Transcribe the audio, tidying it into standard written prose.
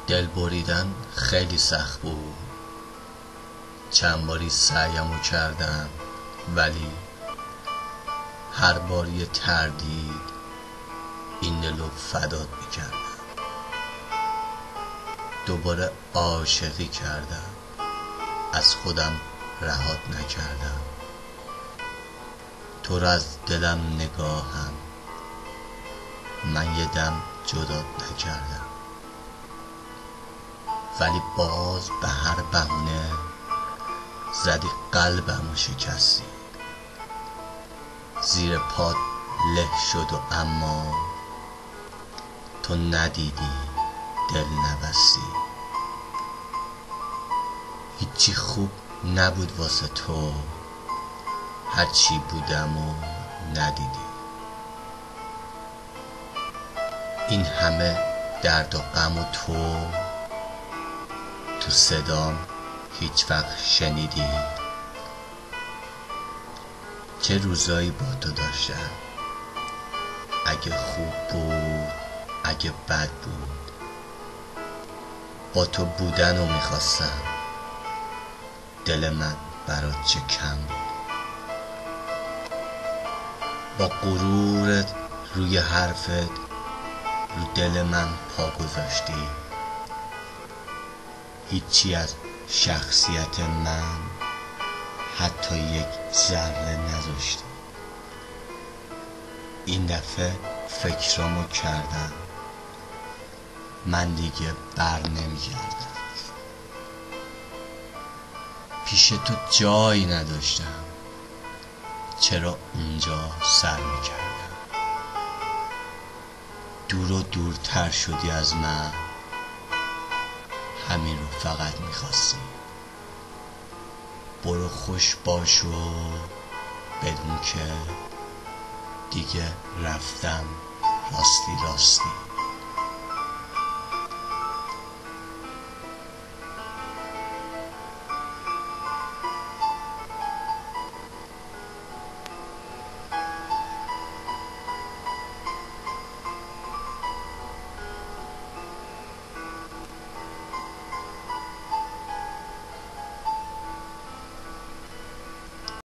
دل بریدن خیلی سخت بود، چند باری سعیمو کردم ولی هر بار یه تردید این دلو فدات میکردم. دوباره عاشقی کردم، از خودم رهات نکردم. تو را از دلم نگاهم، من یه دم جدات نکردم. ولی باز به هر بهونه زدی قلبمو شکستی. زیر پات له شد و اما تو ندیدی، دل نبستی. هیچی خوب نبود واسه تو، هرچی بودم و ندیدی. این همه درد و غم و تو صدام هیچ وقت شنیدی؟ چه روزایی با تو داشتم، اگه خوب بود اگه بد بود، با تو بودنو میخواستم. دل من برات چه کم بود. با غرورت روی حرفت رو دل من پا گذاشتی. هیچی از شخصیت من حتی یک ذره نذاشتی. این دفعه فکرامو کردم، من دیگه بر نمیگردم. پیش تو جایی نداشتم، چرا اونجا سر میکردم. دور و دورتر شدی از من، همین رو فقط میخواستی. برو خوش باش و بدون که دیگه رفتم راستی.